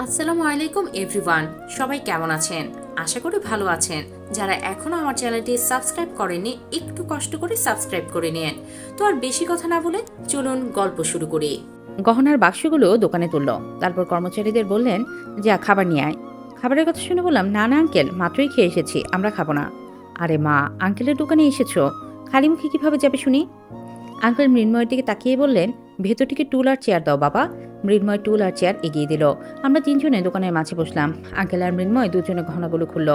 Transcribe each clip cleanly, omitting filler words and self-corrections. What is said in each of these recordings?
আসসালামু আলাইকুম এভরিওয়ান, সবাই কেমন আছেন? আশা করি ভালো আছেন। যারা এখনো আমার চ্যানেলটি সাবস্ক্রাইব করেননি, একটু কষ্ট করে সাবস্ক্রাইব করে নিন। তো আর বেশি কথা না বলে চলুন গল্প শুরু করি। গহনার বাক্সগুলো দোকানে তুলল। তারপর কর্মচারীদের বললেন, যা খাবার নিয়ে আয়। খাবারের কথা শুনে বললাম, না না আঙ্কেল, মাত্রই খেয়ে এসেছি, আমরা খাবো না। আরে মা, আঙ্কেলের দোকানে এসেছো, খালি মুখে কিভাবে যাবে শুনি? আঙ্কেল মৃন্ময়ের দিকে তাকিয়ে বললেন, ভেতর থেকে টুল আর চেয়ার দাও বাবা। মৃন্ময় টুল আর চেয়ার এগিয়ে দিল। আমরা তিনজনে দোকানের মাঝে বসলাম। আঙ্কেল আর মৃন্ময় দুজনে গহনাগুলো খুলল।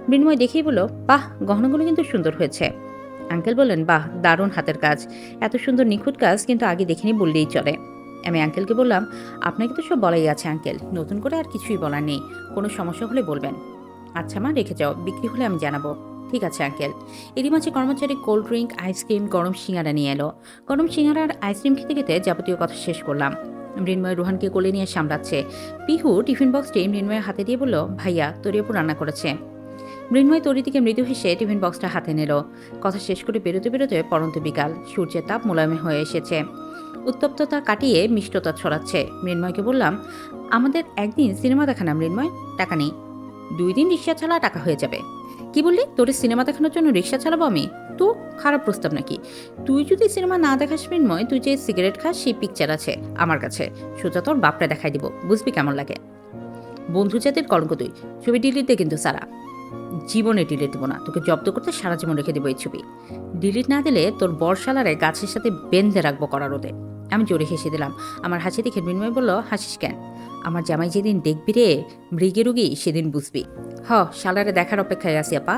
মৃন্ময় দেখেই বলল, বাহ, গহনাগুলো কিন্তু সুন্দর হয়েছে। আঙ্কেল বললেন, বাহ, দারুণ হাতের কাজ। এত সুন্দর নিখুঁত কাজ কিন্তু আগে দেখিনি বললেই চলে। আমি আঙ্কেলকে বললাম, আপনাকে তো সব বলাই আছে আঙ্কেল, নতুন করে আর কিছুই বলার নেই। কোনো সমস্যা হলে বলবেন। আচ্ছা মা, রেখে যাও, বিক্রি হলে আমি জানাবো। ঠিক আছে আঙ্কেল। এরই মাঝে কর্মচারী কোল্ড ড্রিঙ্ক, আইসক্রিম, গরম সিঙ্গারা নিয়ে এলো। গরম সিঙ্গারা আর আইসক্রিম খেতে খেতে যাবতীয় কথা শেষ করলাম। মৃন্ময় রোহানকে কোলে নিয়ে সামলাচ্ছে। পিহু টিফিন বক্সটি মৃন্ময়ের হাতে দিয়ে বলল, ভাইয়া, তোর আপু রান্না করেছে। মৃন্ময় তরি থেকে মৃদু হেসে টিফিন বক্সটা হাতে নিল। কথা শেষ করে বেরোতে বেরোতে পরন্ত বিকাল, সূর্যের তাপ মোলায়েম হয়ে এসেছে। উত্তপ্ততা কাটিয়ে মিষ্টতা ছড়াচ্ছে। মৃন্ময়কে বললাম, আমাদের একদিন সিনেমা দেখা না মৃন্ময়? টাকা নেই। 2 দিন রিক্সা চালা, টাকা হয়ে যাবে। কি বললি, তোর সিনেমা দেখানোর জন্য রিক্সা চালাবো আমি? তো খারাপ প্রস্তাব নাকি? তুই যদি সিনেমা না দেখাস মৃন্ময়, তুই যে সিগারেট খাস সেই পিকচার আছে আমার কাছে, সোজা তোর বাপরে দেখাই দিব, বুঝবি কেমন লাগে। বন্ধু জাতির কলঙ্ক তুই। ছবি ডিলিট দে কিন্তু সারা। জীবনে ডিলিট দেবো না, তোকে জব্দ করতে সারা জীবন রেখে দেবো এই ছবি। ডিলিট না দিলে তোর বর্ষালারে গাছের সাথে বেঁধে রাখবো কড়া রোদে। আমি জোরে হেসে দিলাম। আমার হাসি দেখে মৃন্ময় বলল, হাসিস কেন? আমার জামাই যেদিন দেখবি রে মৃগে রুগী, সেদিন বুঝবি। শালারে দেখার অপেক্ষায় আছি আপা।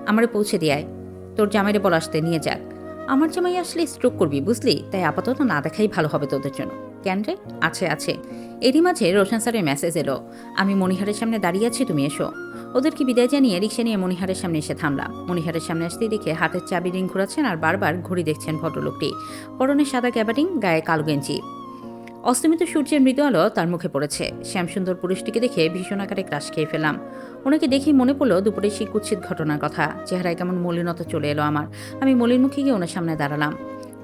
আমারে পৌঁছে দিয়ে আয়। তোর জামাইরে বল আসতে নিয়ে যাক। আমার জামাই আসলে স্ট্রোক করবি বুঝলি, তাই আপাতত না দেখাই ভালো হবে তোদের জন্য। কেন রে? আছে আছে। এরই মাঝে রোশন স্যারের মেসেজ এলো, আমি মণিহারের সামনে দাঁড়িয়ে আছি, তুমি এসো। ওদেরকে বিদায় জানিয়ে রিক্সা নিয়ে মণিহারের সামনে এসে থামলাম। মণিহারের সামনে আসতেই দেখে হাতের চাবি রিং ঘোরাচ্ছেন আর বারবার ঘড়ি দেখছেন ভদ্রলোকটি। পরনে সাদা ক্যাবারিং, গায়ে কালো গেঞ্জি। অস্তমিত সূর্যের মৃদু আলো তার মুখে পড়েছে। শ্যামসুন্দর পুরুষটিকে দেখে ভীষণ আকারে ক্রাশ খেয়ে ফেলাম। ওনাকে দেখেই মনে পড়লো দুপুরে সেই কুৎসিত ঘটনার কথা। চেহারায় কেমন মলিনতা চলে এলো আমার। আমি মলিন মুখে গিয়ে ওনার সামনে দাঁড়ালাম।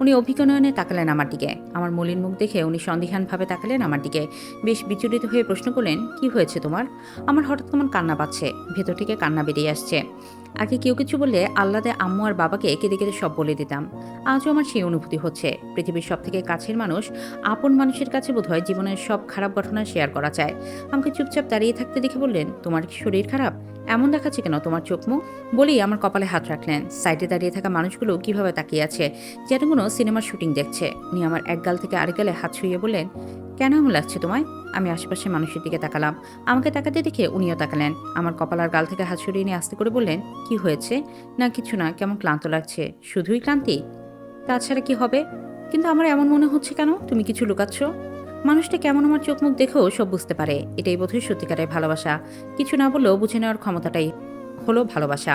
উনি অভিজ্ঞ নয়নে তাকালেন আমার দিকে। আমার মলিন মুখ দেখে উনি সন্দিহানভাবে তাকালেন আমার দিকে। বেশ বিচলিত হয়ে প্রশ্ন করলেন, কি হয়েছে তোমার? আমার হঠাৎ কেমন কান্না পাচ্ছে, ভেতর থেকে কান্না বেরিয়ে আসছে। আগে কেউ কিছু বললে আহ্লাদে আম্মু আর বাবাকে কেঁদে কেঁদে সব বলে দিতাম। আজও আমার সেই অনুভূতি হচ্ছে। পৃথিবীর সব থেকে কাছের মানুষ, আপন মানুষের কাছে বোধহয় জীবনের সব খারাপ ঘটনা শেয়ার করা যায়। আমাকে চুপচাপ দাঁড়িয়ে থাকতে দেখে বললেন, তোমার কি শরীর খারাপ? এমন দেখাচ্ছে কেন তোমার চোখ মুখ? বলেই আমার কপালে হাত রাখলেন। সাইডে দাঁড়িয়ে থাকা মানুষগুলো কিভাবে তাকিয়ে আছে, যেন কোনো সিনেমার শুটিং দেখছে। উনি আমার এক গাল থেকে আরেক গালে হাত ছুঁয়ে বললেন, কেন এমন লাগছে তোমায়? আমি আশেপাশে মানুষের দিকে তাকালাম। আমাকে তাকাতে দেখে উনিও তাকালেন। আমার কপাল আর গাল থেকে হাত সরিয়ে নিয়ে আস্তে করে বললেন, কি হয়েছে? না কিছু না, কেমন ক্লান্ত লাগছে। শুধুই ক্লান্তি? তাছাড়া কি হবে? কিন্তু আমার এমন মনে হচ্ছে কেন, তুমি কিছু লুকাচ্ছ? মানুষটা কেমন আমার চোখ মুখ দেখেও সব বুঝতে পারে। এটাই বোধহয় সত্যিকারের ভালোবাসা। কিছু না বললেও বুঝে নেওয়ার ক্ষমতাটাই হলো ভালোবাসা।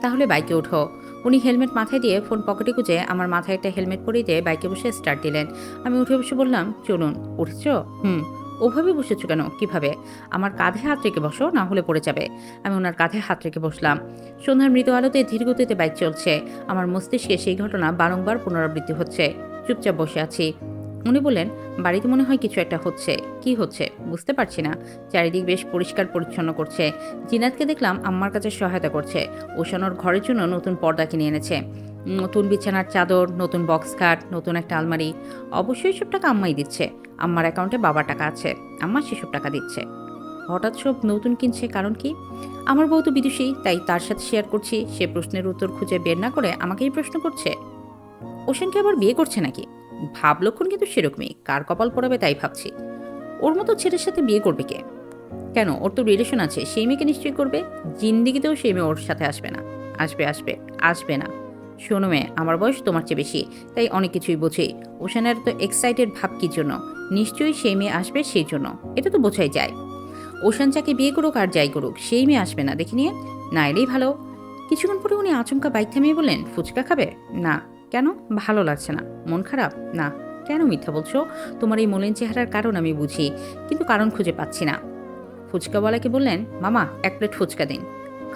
তাহলে বাইকে ওঠো। উনি হেলমেট মাথায় দিয়ে ফোন পকেটে গুঁজে আমার মাথায় একটা হেলমেট পরিয়ে দিয়ে বাইকে বসে স্টার্ট দিলেন। আমি উঠে বসে বললাম, চলুন। উঠেছ? হুম। ওভাবে বসেছো কেন? কিভাবে? আমার কাঁধে হাত রেখে বসো, না হলে পড়ে যাবে। আমি ওনার কাঁধে হাত রেখে বসলাম। সন্ধ্যার মৃদু আলোতে ধীর গতিতে বাইক চলছে। আমার মস্তিষ্কে সেই ঘটনা বারংবার পুনরাবৃত্তি হচ্ছে। চুপচাপ বসে আছি। উনি বললেন, বাড়িতে মনে হয় কিছু একটা হচ্ছে। কি হচ্ছে বুঝতে পারছি না। চারিদিক বেশ পরিষ্কার পরিচ্ছন্ন করছে। জিনাতকে দেখলাম আম্মার কাছে সহায়তা করছে। ওশানোর ঘরের জন্য নতুন পর্দা কিনে এনেছে। নতুন বিছানার চাদর, নতুন বক্স খাট, নতুন একটা আলমারি। অবশ্যই সব টাকা আম্মাই দিচ্ছে। আম্মার অ্যাকাউন্টে বাবার টাকা আছে, আম্মা সেসব টাকা দিচ্ছে। হঠাৎ সব নতুন কিনছে কারণ কি? আমার বউ তো বিদুষী, তাই তার সাথে শেয়ার করছি। সে প্রশ্নের উত্তর খুঁজে বের না করে আমাকেই প্রশ্ন করছে। ওশানকে আবার বিয়ে করছে নাকি? ভাব লক্ষণ কিন্তু সেরকমই, কার কপাল পড়াবে তাই ভাবছি। ওর মতো ছেলের সাথে বিয়ে করবে কে? কেন, ওর তো রিলেশন আছে, সেই মেয়েকে নিশ্চয়ই করবে। জিন্দিগিতেও সেই মেয়ে ওর সাথে আসবে না। আসবে আসবে, আসবে না। শোনো মেয়ে, আমার বয়স তোমার চেয়ে বেশি, তাই অনেক কিছুই বোঝে। ওশানের তো এক্সাইটেড ভাব কি জন্য? নিশ্চয়ই সেই মেয়ে আসবে সেই জন্য, এটা তো বোঝাই যায়। ওশান যাকে বিয়ে করুক আর যাই করুক, সেই মেয়ে আসবে না দেখি নিয়ে। না এলেই ভালো। কিছুক্ষণ পরে উনি আচমকা বাইক থামিয়ে বললেন, ফুচকা খাবে? না। কেন? ভালো লাগছে না। মন খারাপ? না। কেন মিথ্যা বলছো? তোমার এই মলিন চেহারার কারণ আমি বুঝি, কিন্তু কারণ খুঁজে পাচ্ছি না। ফুচকাওয়ালাকে বললেন, মামা 1 প্লেট ফুচকা দিন।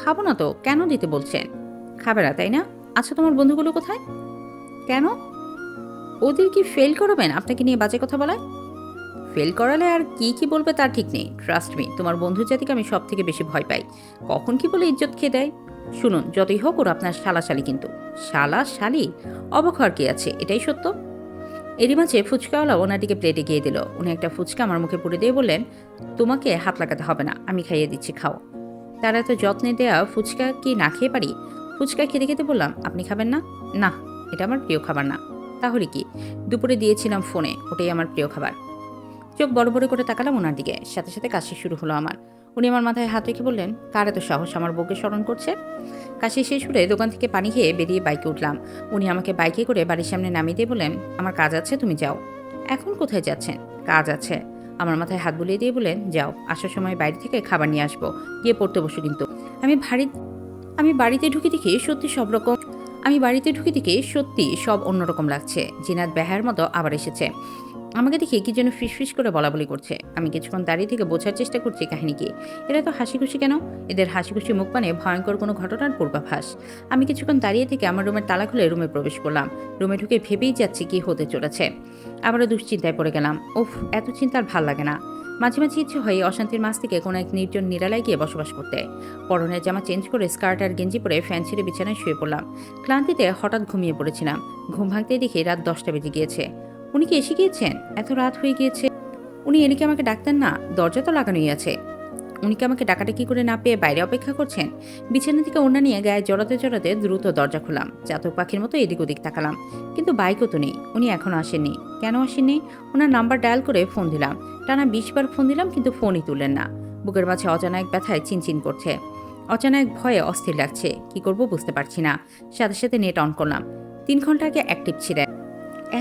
খাবো না তো, কেন দিতে বলছেন? খাবে না তাই না? আচ্ছা তোমার বন্ধুগুলো কোথায়? কেন? ওদের কি ফেল করাবেন আপনাকে নিয়ে বাজে কথা বলায়? ফেল করালে আর কি কি বলবে তার ঠিক নেই। ট্রাস্ট মি, তোমার বন্ধু জাতিকে আমি সব থেকে বেশি ভয় পাই। কখন কি বলে ইজ্জত খেয়ে দেয়। শুনুন, যতই হোক ওর আপনার শালাশালি, কিন্তু শালি অবাক হওয়ার কি আছে, এটাই সত্য। এরই মাঝে ফুচকাওয়ালা ওনার দিকে প্লেটে গিয়ে দিল। উনি একটা ফুচকা আমার মুখে পুরে দিয়ে বললেন, তোমাকে হাত লাগাতে হবে না, আমি খাইয়ে দিচ্ছি, খাও। তার এত যত্নে দেয়া ফুচকা কি না খেয়ে পারি? ফুচকা খেতে খেতে বললাম, আপনি খাবেন না? না, এটা আমার প্রিয় খাবার না। তাহলে কি? দুপুরে দিয়েছিলাম ফোনে, ওটাই আমার প্রিয় খাবার। চোখ বড় বড় করে তাকালাম ওনার দিকে, সাথে সাথে কাশি শুরু হলো আমার। উনি আমার মাথায় হাত রেখে বললেন, কার এত সাহস আমার বউকে স্মরণ করছে? কাশি শেষ করে দোকান থেকে পানি খেয়ে বেরিয়ে বাইকে উঠলাম। উনি আমাকে বাইকে করে বাড়ির সামনে নামিয়ে দিয়ে বললেন, আমার কাজ আছে, তুমি যাও। এখন কোথায় যাচ্ছেন? কাজ আছে। আমার মাথায় হাত বুলিয়ে দিয়ে বললেন, যাও, আসার সময় বাইরে থেকে খাবার নিয়ে আসবো, গিয়ে পড়তে বসো কিন্তু। আমি ভারী আমি বাড়িতে ঢুকে দেখি সত্যি সব রকম আমি বাড়িতে ঢুকে দেখি সত্যি সব অন্যরকম লাগছে। জিনাত বেহার মতো আবার এসেছে। আমাকে দেখে কি যেন ফিসফিস করে বলাবলি করছে। আমি কিছুক্ষণ দাঁড়িয়ে থেকে বোঝার চেষ্টা করছি কাহিনী কি। এরা তো হাসি খুশি কেন? এদের হাসি খুশি মুখ পানে ভয়ঙ্কর কোনো ঘটনার পূর্বাভাস। আমি কিছুক্ষণ দাঁড়িয়ে থেকে আমার রুমের তালা খুলে রুমে প্রবেশ করলাম। রুমে ঢুকে ভেবেই যাচ্ছি কি হতে চলেছে। আবারও দুশ্চিন্তায় পড়ে গেলাম। উফ, এত চিন্তা আর ভাল লাগে না। মাঝে মাঝে ইচ্ছে হয় এই অশান্তির মাঝ থেকে কোনো এক নির্জন নিরালায় গিয়ে বসবাস করতে। পরনের জামা চেঞ্জ করে স্কার্ট আর গেঞ্জি পরে ফ্যান ছেড়ে বিছানায় শুয়ে পড়লাম। ক্লান্তিতে হঠাৎ ঘুমিয়ে পড়েছিলাম। ঘুম ভাঙতেই দেখি রাত 10টা বেজে গিয়েছে। উনি কি এসে গিয়েছেন? এত রাত হয়ে গিয়েছে। উনি এলে কি আমাকে ডাকতেন না? দরজা তো লাগানোই আছে। উনি কি আমাকে ডাকাডাকি করে না পেয়ে বাইরে অপেক্ষা করছেন? বিছানা থেকে ওড়না নিয়ে গায়ে জড়াতে জড়াতে দ্রুত দরজা খুললাম। চাতক পাখির মতো এদিক ওদিক তাকালাম, কিন্তু বাইকও তো নেই। উনি এখনো আসেননি। কেন আসেননি? ওনার নাম্বার ডায়াল করে ফোন দিলাম। টানা 20 বার ফোন দিলাম, কিন্তু ফোনই তুললেন না। বুকের মাঝে অজানা এক ব্যথায় চিনচিন করছে। অজানা এক ভয়ে অস্থির লাগছে। কি করব বুঝতে পারছি না। সাথে সাথে নেট অন করলাম। 3 ঘন্টা আগে অ্যাক্টিভ ছিলেন।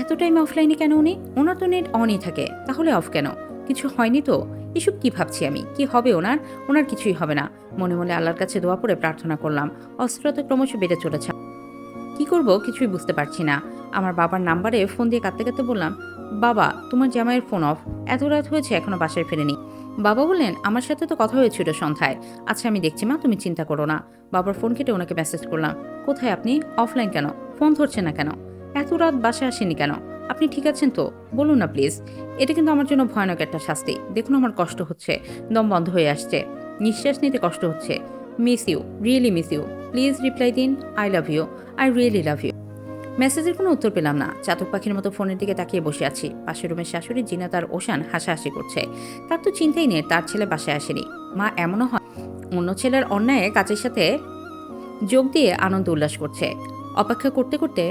এত টাইম অফলাইনে কেন উনি? ওনার তো নেট অনই থাকে, তাহলে অফ কেন? কিছু হয়নি তো? এসব কি ভাবছি আমি? কি হবে ওনার? ওনার কিছুই হবে না। মনে মনে আল্লাহর কাছে দোয়া পড়ে প্রার্থনা করলাম। অস্থিরতা ক্রমশ বেড়ে চলেছে। কি করব কিছুই বুঝতে পারছি না। আমার বাবার নাম্বারে ফোন দিয়ে কাঁদতে কাঁদতে বললাম, বাবা, তোমার জামাইয়ের ফোন অফ, এত রাত হয়েছে এখনো বাসায় ফেরেনি। বাবা বললেন, আমার সাথে তো কথা হয়েছিল সন্ধ্যায়। আচ্ছা আমি দেখছি মা, তুমি চিন্তা করো না। বাবার ফোন কেটে ওনাকে মেসেজ করলাম, কোথায় আপনি? অফলাইন কেন? ফোন ধরছে না কেন? এত রাত বাসায় আসেনি কেন? আপনি ঠিক আছেন তো? বলুন না প্লিজ। এটা কিন্তু আমার জন্য ভয়ানক একটা শাস্তি। দেখুন আমার কষ্ট হচ্ছে, দম বন্ধ হয়ে আসছে, নিঃশ্বাস নিতে কষ্ট হচ্ছে। Miss you, really miss you. Please reply দিন, I love you, I really love you. মেসেজের কোনো উত্তর পেলাম না। চাতক পাখির মতো ফোনের দিকে তাকিয়ে বসে আছি। পাশের রুমের শাশুড়ি জিনাত আর ওশান হাসাহাসি করছে। তার তো চিন্তাই নেই তার ছেলে বাসায় আসেনি। মা এমনও হয় অন্য ছেলের অন্যায় কাজের সাথে যোগ দিয়ে আনন্দ উল্লাস করছে। অপেক্ষা করতে করতে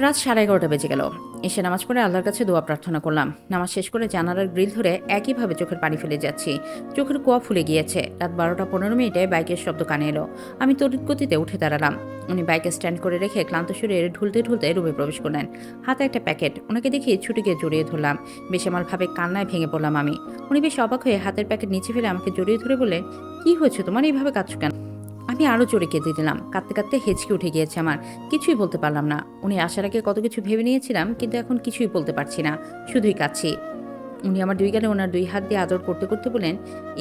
রাত 11:30 বেজে গেল। এসে নামাজ পড়ে আল্লাহর কাছে দোয়া প্রার্থনা করলাম। নামাজ শেষ করে জানালার গ্রিল ধরে একইভাবে চোখের পানি ফেলে যাচ্ছি। চোখের কুয়া ফুলে গিয়েছে। রাত 12টা 15 মিনিটে বাইকের শব্দ কানে এলো। আমি তড়িৎ গতিতে উঠে দাঁড়ালাম। উনি বাইকে স্ট্যান্ড করে রেখে ক্লান্ত শরীরে ঢুলতে ঢুলতে রুমে প্রবেশ করলেন। হাতে একটা প্যাকেট। ওনাকে দেখে ছুটে গিয়ে জড়িয়ে ধরলাম। বেসামালভাবে কান্নায় ভেঙে পড়লাম আমি। উনি বেশ অবাক হয়ে হাতের প্যাকেট নিচে ফেলে আমাকে জড়িয়ে ধরে বললেন, কি হয়েছে তোমার, এইভাবে কাঁদছো কেন? আমি আরও জোরে কেঁদে দিলাম। কাঁদতে কাঁদতে হেঁচকে উঠে গিয়েছে আমার। কিছুই বলতে পারলাম না। উনি আসার আগে কত কিছু ভেবে নিয়েছিলাম, কিন্তু এখন কিছুই বলতে পারছি না, শুধুই কাঁদছি। উনি আমার 2 গালে ওনার 2 হাত দিয়ে আদর করতে করতে বলেন,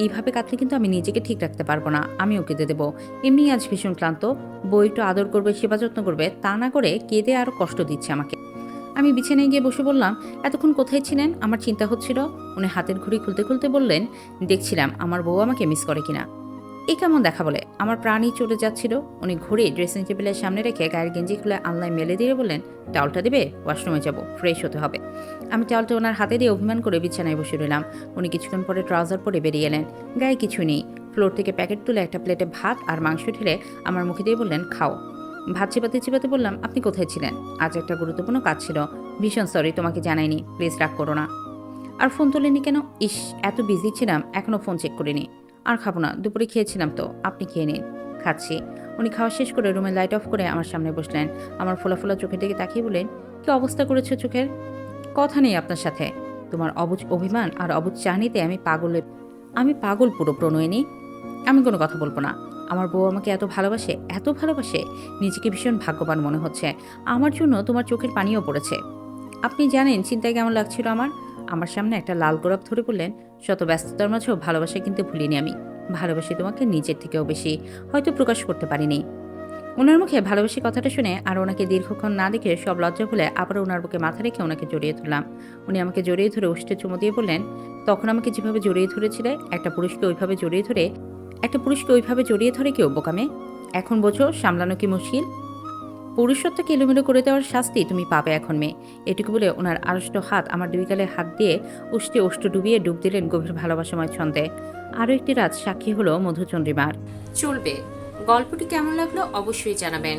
এইভাবে কাঁদলে কিন্তু আমি নিজেকে ঠিক রাখতে পারবো না, আমিও কেঁদে দেবো। এমনি আজ ভীষণ ক্লান্ত, বউ একটু আদর করবে, সেবা যত্ন করবে, তা না করে কেঁদে আরও কষ্ট দিচ্ছে আমাকে। আমি বিছানায় গিয়ে বসে বললাম, এতক্ষণ কোথায় ছিলেন? আমার চিন্তা হচ্ছিল। উনি হাতের ঘড়ি খুলতে খুলতে বললেন, দেখছিলাম আমার বউ আমাকে মিস করে কিনা। এই কেমন দেখা বলে? আমার প্রাণই চলে যাচ্ছিল। উনি ঘুরে ড্রেসিং টেবিলের সামনে রেখে গায়ের গেঞ্জি খুলে আলনায় মেলে দিয়ে বললেন, টাওয়ালটা দেবে? ওয়াশরুমে যাব, ফ্রেশ হতে হবে। আমি টাওয়ালটা ওনার হাতে দিয়ে অভিমান করে বিছানায় বসে রইলাম। উনি কিছুক্ষণ পরে ট্রাউজার পরে বেরিয়ে এলেন। গায়ে কিছু নেই। ফ্লোর থেকে প্যাকেট তুলে একটা প্লেটে ভাত আর মাংস ঢেলে আমার মুখে দিয়ে বললেন, খাও। ভাত চিবাতে চিবাতে বললাম, আপনি কোথায় ছিলেন? আজ একটা গুরুত্বপূর্ণ কাজ ছিল। ভীষণ সরি, তোমাকে জানাইনি, প্লিজ রাগ করো না। আর ফোন তোলেনি কেন? ইস, এত বিজি ছিলাম, এখনো ফোন চেক করিনি। আর খাবো না, দুপুরে খেয়েছিলাম তো, আপনি খেয়ে নিন। খাচ্ছি। উনি খাওয়া শেষ করে রুমে লাইট অফ করে আমার সামনে বসলেন। আমার ফোলা ফোলা চোখের দিকে তাকিয়ে বললেন, কি অবস্থা করেছো চোখের? কথা নেই আপনার সাথে। তোমার অবুঝ অভিমান আর অবুঝ চাহনিতে আমি পাগল পুরো প্রণয়িনী। আমি কোনো কথা বলবো না। আমার বউ আমাকে এত ভালোবাসে, এত ভালোবাসে, নিজেকে ভীষণ ভাগ্যবান মনে হচ্ছে। আমার জন্য তোমার চোখের পানিও পড়েছে। আপনি জানেন চিন্তায় কেমন লাগছিল আমার। আমার সামনে একটা লাল গোলাপ ধরে বললেন, শত ব্যস্ততার মাঝেও ভালোবাসা কিন্তু ভুলিনি আমি। ভালোবাসি তোমাকে নিজের থেকেও বেশি, হয়তো প্রকাশ করতে পারিনি। ওনার মুখে ভালোবাসি কথাটা শুনে আর ওনাকে দীর্ঘক্ষণ না দেখে সব লজ্জা ভুলে আবার ওনার বুকে মাথা রেখে ওনাকে জড়িয়ে ধরলাম। উনি আমাকে জড়িয়ে ধরে উষ্ঠে চুমু দিয়ে বললেন, তখন আমাকে যেভাবে জড়িয়ে ধরেছিলে একটা পুরুষকে ওইভাবে জড়িয়ে ধরে কেউ বোকামে? এখন বোঝো সামলানো কি মুশকিল। পুরুষত্বকে এলোমেলো করে দেওয়ার শাস্তি তুমি পাবে এখন মেয়ে। এটুকু বলে ওনার আড়ষ্ট হাত আমার দুই গালে হাত দিয়ে উষ্ঠে ওষ্ঠ ডুবিয়ে ডুব দিলেন গভীর ভালোবাসাময় ছন্দে। আরও একটি রাত সাক্ষী হলো মধুচন্দ্রিমার। চলবে। গল্পটি কেমন লাগলো অবশ্যই জানাবেন।